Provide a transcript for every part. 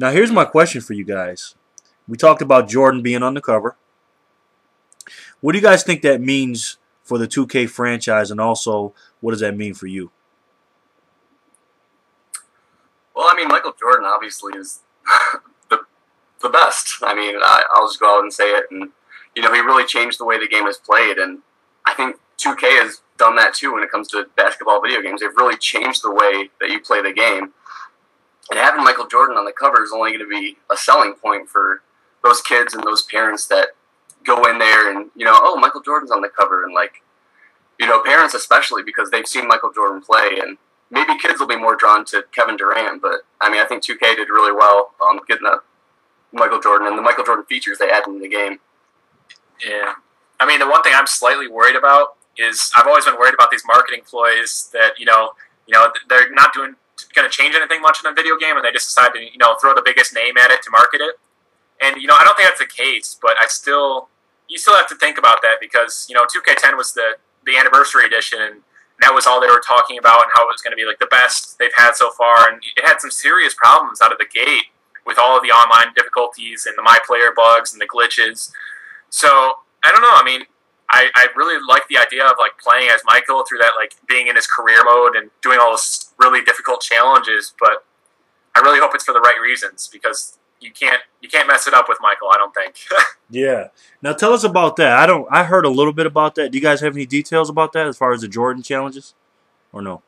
Now, here's my question for you guys. We talked about Jordan being on the cover. What do you guys think that means for the 2K franchise, and also what does that mean for you? Well, I mean, Michael Jordan obviously is the best. I mean, I'll just go out and say it. And, you know, he really changed the way the game is played. And I think 2K has done that too when it comes to basketball video games. They've really changed the way that you play the game. And having Michael Jordan on the cover is only going to be a selling point for those kids and those parents that go in there and, you know, oh, Michael Jordan's on the cover. And, like, you know, parents especially, because they've seen Michael Jordan play. And maybe kids will be more drawn to Kevin Durant. But, I mean, I think 2K did really well getting the Michael Jordan and the Michael Jordan features they added in the game. Yeah. I mean, the one thing I'm slightly worried about is I've always been worried about these marketing ploys that, you know, they're not going to change anything much in a video game, and they just decide to, you know, throw the biggest name at it to market it. And, you know, I don't think that's the case, but you still have to think about that because, you know, 2K10 was the anniversary edition, and that was all they were talking about and how it was going to be, like, the best they've had so far. And it had some serious problems out of the gate with all of the online difficulties and the My Player bugs and the glitches. So, I don't know. I mean, I really like the idea of, like, playing as Michael through that, like, being in his career mode and doing all those really difficult challenges, but I really hope it's for the right reasons because you can't mess it up with Michael, I don't think. Yeah. Now tell us about that. I heard a little bit about that. Do you guys have any details about that as far as the Jordan challenges? Or no?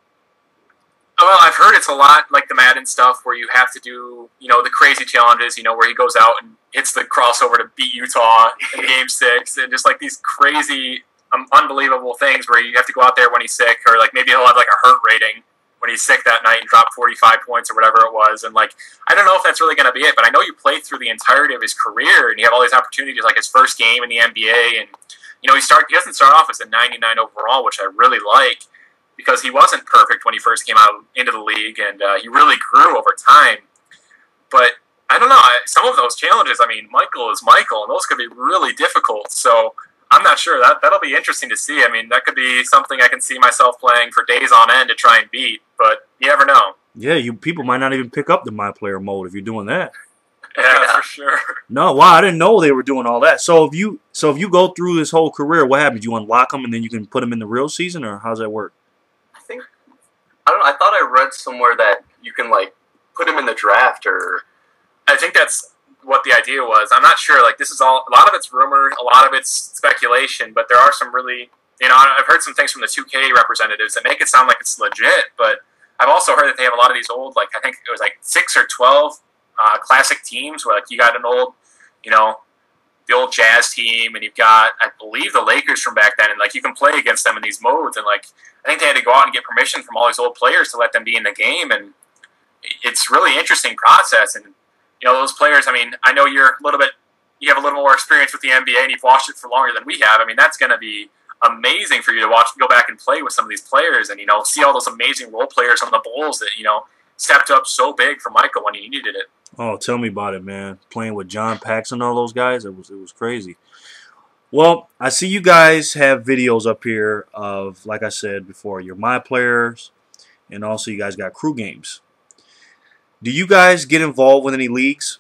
Well, I've heard it's a lot like the Madden stuff where you have to do, you know, the crazy challenges, you know, where he goes out and hits the crossover to beat Utah in Game 6, and just like these crazy, unbelievable things where you have to go out there when he's sick, or like maybe he'll have like a hurt rating when he's sick that night and drop 45 points or whatever it was. And like, I don't know if that's really going to be it, but I know you played through the entirety of his career and you have all these opportunities, like his first game in the NBA, and you know, he doesn't start off as a 99 overall, which I really like, because he wasn't perfect when he first came out into the league, and he really grew over time. But I don't know, some of those challenges, I mean, Michael is Michael, and those could be really difficult. So I'm not sure. That'll be interesting to see. I mean, that could be something I can see myself playing for days on end to try and beat, but you never know. Yeah, people might not even pick up the My Player mode if you're doing that. Yeah, for sure. No, wow, I didn't know they were doing all that. So if you go through this whole career, what happens? You unlock them and then you can put them in the real season, or how's that work? I don't know. I thought I read somewhere that you can, like, put him in the draft, or I think that's what the idea was. I'm not sure. Like, this is all, a lot of it's rumor, a lot of it's speculation, but there are some really, you know, I've heard some things from the 2K representatives that make it sound like it's legit, but I've also heard that they have a lot of these old, like, I think it was like 6 or 12 classic teams where, like, you got an old, you know, the old Jazz team, and you've got, I believe, the Lakers from back then, and, like, you can play against them in these modes, and, like, I think they had to go out and get permission from all these old players to let them be in the game, and it's a really interesting process. And, you know, those players, I mean, I know you have a little more experience with the NBA, and you've watched it for longer than we have. I mean, that's going to be amazing for you to watch, go back and play with some of these players, and, you know, see all those amazing role players on the Bulls that, you know, stepped up so big for Michael when he needed it. Oh, tell me about it, man. Playing with John Paxson and all those guys, it was crazy. Well, I see you guys have videos up here of, like I said before, your My Players, and also you guys got crew games. Do you guys get involved with any leagues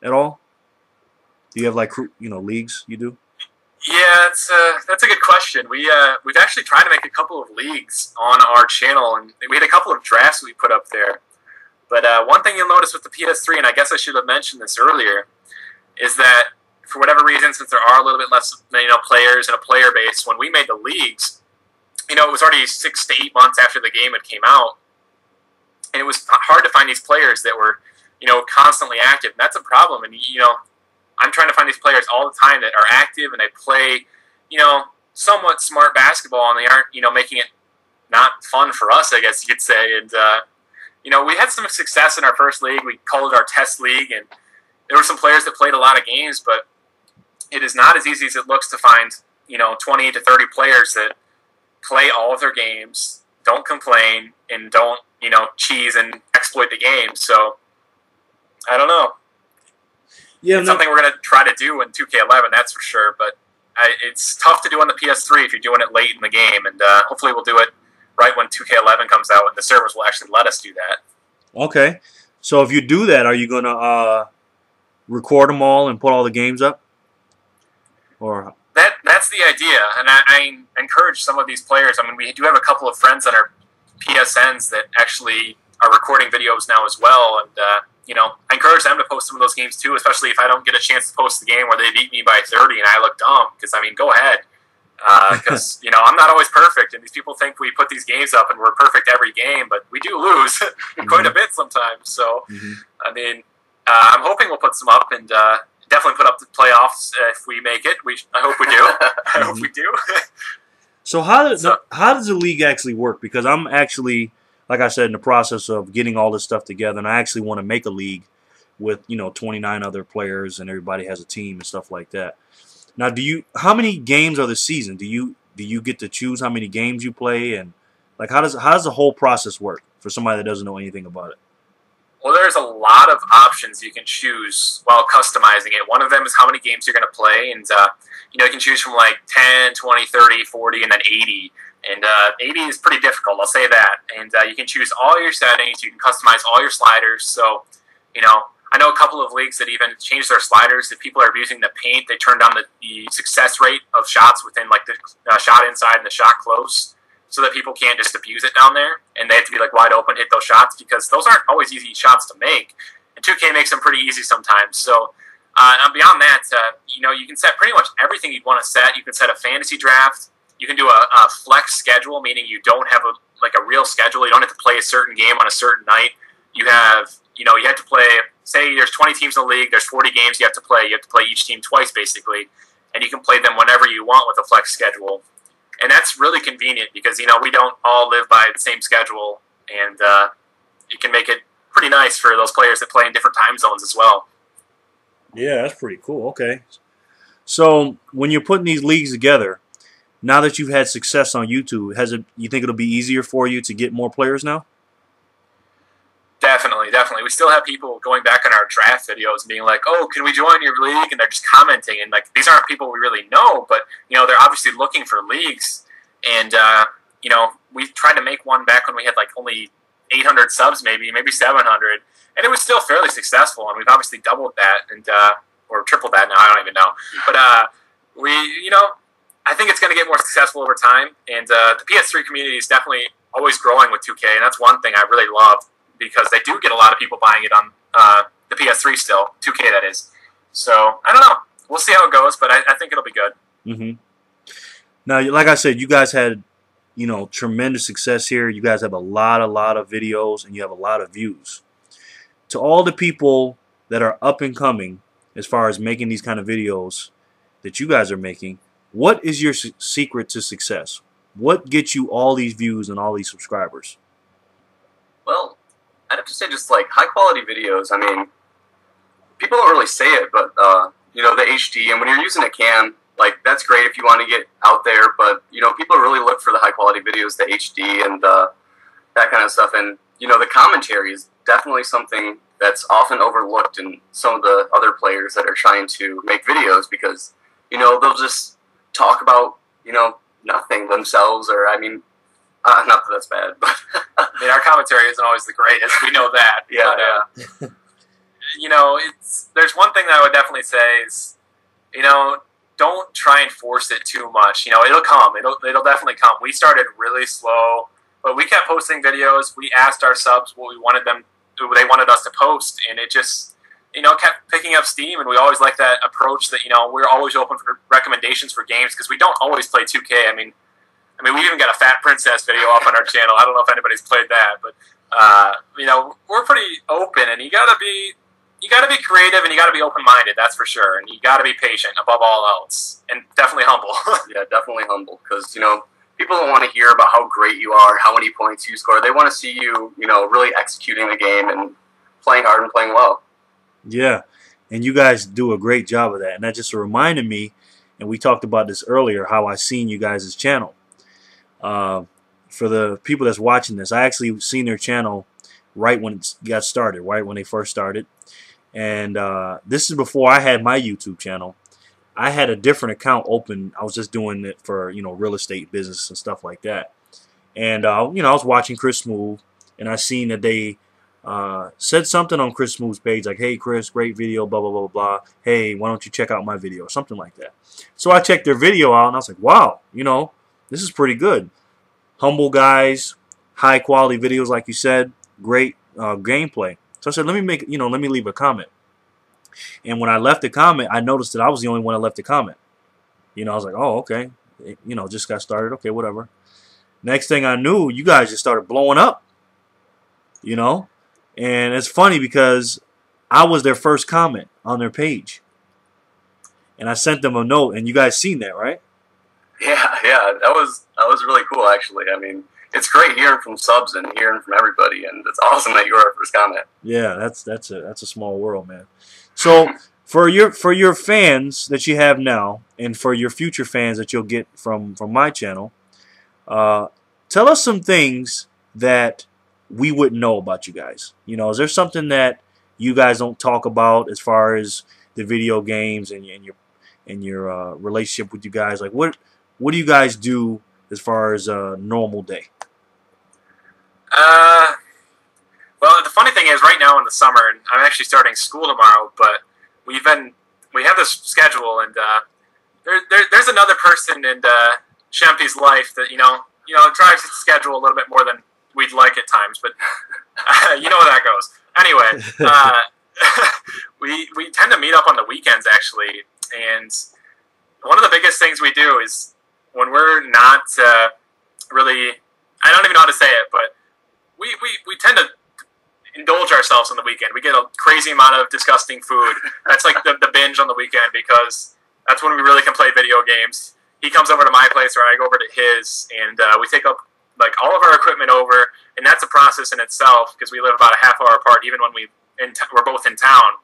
at all? Do you have, like, leagues you do? Yeah, that's a good question. We've actually tried to make a couple of leagues on our channel, and we had a couple of drafts we put up there. But one thing you'll notice with the PS3, and I guess I should have mentioned this earlier, is that for whatever reason, since there are a little bit less, you know, players and a player base, when we made the leagues, you know, it was already 6 to 8 months after the game had came out, and it was hard to find these players that were, you know, constantly active. And that's a problem. And, you know, I'm trying to find these players all the time that are active and they play, you know, somewhat smart basketball, and they aren't, you know, making it not fun for us, I guess you could say. And, you know, we had some success in our first league. We called it our test league, and there were some players that played a lot of games, but it is not as easy as it looks to find, you know, 20 to 30 players that play all of their games, don't complain, and don't, you know, cheese and exploit the game. So, I don't know. Yeah, it's something we're going to try to do in 2K11, that's for sure, but it's tough to do on the PS3 if you're doing it late in the game, and hopefully we'll do it right when 2K11 comes out, and the servers will actually let us do that. Okay. So if you do that, are you gonna record them all and put all the games up? Or That's the idea, and I encourage some of these players. I mean, we do have a couple of friends on our PSNs that actually are recording videos now as well, and I encourage them to post some of those games too, especially if I don't get a chance to post the game where they beat me by 30 and I look dumb. Because I mean, go ahead, because I'm not always perfect, and these people think we put these games up and we're perfect every game, but we do lose quite a bit sometimes. So, I mean, I'm hoping we'll put some up and. Definitely put up the playoffs if we make it. I hope we do. I hope we do. So how does the league actually work? Because I'm actually, like I said, in the process of getting all this stuff together, and I actually want to make a league with 29 other players, and everybody has a team and stuff like that. Now, how many games are the season? Do you get to choose how many games you play, and like how does the whole process work for somebody that doesn't know anything about it? Well, there's a lot of options you can choose while customizing it. One of them is how many games you're going to play, and you can choose from like 10, 20, 30, 40, and then 80. And 80 is pretty difficult, I'll say that. And you can choose all your settings. You can customize all your sliders. So, I know a couple of leagues that even changed their sliders. If people are abusing the paint, they turn down the success rate of shots within like the shot inside and the shot close, so that people can't just abuse it down there, and they have to be like wide open, hit those shots, because those aren't always easy shots to make, and 2K makes them pretty easy sometimes. So and beyond that, you can set pretty much everything you'd want to set. You can set a fantasy draft. You can do a flex schedule, meaning you don't have a real schedule. You don't have to play a certain game on a certain night. You have you have to play. Say there's 20 teams in the league. There's 40 games you have to play. You have to play each team twice basically, and you can play them whenever you want with a flex schedule. And that's really convenient because, we don't all live by the same schedule, and it can make it pretty nice for those players that play in different time zones as well. Yeah, that's pretty cool. Okay. So when you're putting these leagues together, now that you've had success on YouTube, you think it'll be easier for you to get more players now? Definitely. We still have people going back on our draft videos and being like, "Oh, can we join your league?" And they're just commenting, and like these aren't people we really know, but they're obviously looking for leagues. And we tried to make one back when we had like only 800 subs, maybe 700, and it was still fairly successful. And we've obviously doubled that, and or tripled that now. I don't even know, but I think it's going to get more successful over time. And the PS3 community is definitely always growing with 2K, and that's one thing I really love, because they do get a lot of people buying it on the PS3 still, 2K that is. So, I don't know. We'll see how it goes, but I think it'll be good. Mm-hmm. Now, like I said, you guys had, tremendous success here. You guys have a lot of videos, and you have a lot of views. To all the people that are up and coming, as far as making these kind of videos that you guys are making, what is your secret to success? What gets you all these views and all these subscribers? Well, I'd have to say just like high quality videos. I mean, people don't really say it, but the HD, and when you're using a cam, like that's great if you want to get out there, but people really look for the high quality videos, the HD and that kind of stuff. And the commentary is definitely something that's often overlooked in some of the other players that are trying to make videos, because they'll just talk about nothing themselves, or I mean, not that that's bad, but I mean, our commentary isn't always the greatest. We know that. Yeah. But, there's one thing that I would definitely say is, don't try and force it too much. It'll come. It'll definitely come. We started really slow, but we kept posting videos. We asked our subs what they wanted us to post, and it just, kept picking up steam. And we always like that approach that, we're always open for recommendations for games, because we don't always play 2K. I mean, we even got a Fat Princess video up on our channel. I don't know if anybody's played that, but we're pretty open, and you gotta be creative, and you gotta be open-minded. That's for sure, and you gotta be patient above all else, and definitely humble. Yeah, definitely humble, because people don't want to hear about how great you are, how many points you score. They want to see you, really executing the game and playing hard and playing well. Yeah, and you guys do a great job of that, and that just reminded me, and we talked about this earlier, how I seen you guys' channel. For the people that's watching this, I actually seen their channel right when it got started, right when they first started. And this is before I had my YouTube channel. I had a different account open. I was just doing it for, real estate business and stuff like that. And, I was watching Chris Smooth, and I seen that they said something on Chris Smooth's page like, "Hey Chris, great video, blah blah blah blah. Hey, why don't you check out my video?" or something like that. So I checked their video out and I was like, "Wow, this is pretty good. Humble guys, high quality videos, like you said, great gameplay." So I said, let me leave a comment. And when I left the comment, I noticed that I was the only one that left the comment. I was like, "Oh, okay. Just got started. Okay, whatever." Next thing I knew, you guys just started blowing up. And it's funny because I was their first comment on their page. And I sent them a note, and you guys seen that, right? Yeah, that was really cool, actually. I mean, it's great hearing from subs and hearing from everybody, and it's awesome that you were our first comment. Yeah, that's a small world, man. So for your fans that you have now, and for your future fans that you'll get from my channel, tell us some things that we wouldn't know about you guys. Is there something that you guys don't talk about as far as the video games and your relationship with you guys? Like, what do you guys do as far as a normal day? Well, the funny thing is, right now in the summer, and I'm actually starting school tomorrow, but we have this schedule, and there's another person in Shempy's life that drives his schedule a little bit more than we'd like at times, but you know how that goes. Anyway, we tend to meet up on the weekends, actually, and one of the biggest things we do is when we're not really, I don't even know how to say it, but we tend to indulge ourselves on the weekend. We get a crazy amount of disgusting food. That's like the binge on the weekend, because that's when we really can play video games. He comes over to my place or I go over to his, and we take up like all of our equipment over, and that's a process in itself because we live about a half hour apart, even when we're both in town.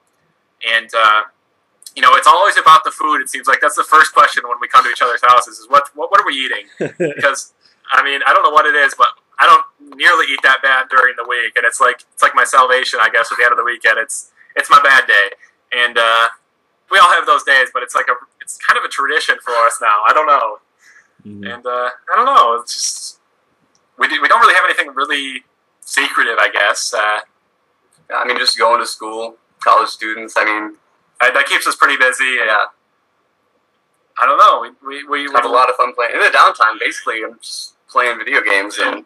And it's always about the food. It seems like that's the first question when we come to each other's houses is what are we eating? Because I don't know what it is, but I don't nearly eat that bad during the week, and it's like my salvation, I guess, at the end of the weekend. It's my bad day, and we all have those days, but it's kind of a tradition for us now. I don't know, and I don't know. It's just we don't really have anything really secretive, I guess. Just going to school, college students. That keeps us pretty busy. Yeah. I don't know. We have a lot of fun playing. In the downtime, basically, I'm just playing video games and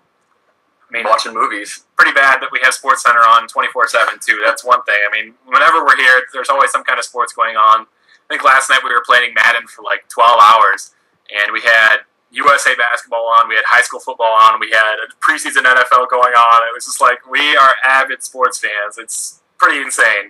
watching movies. Pretty bad that we have Sports Center on 24/7 too. That's one thing. Whenever we're here, there's always some kind of sports going on. I think last night we were playing Madden for like 12 hours, and we had USA basketball on, we had high school football on, we had a preseason NFL going on. It was just like, we are avid sports fans. It's pretty insane.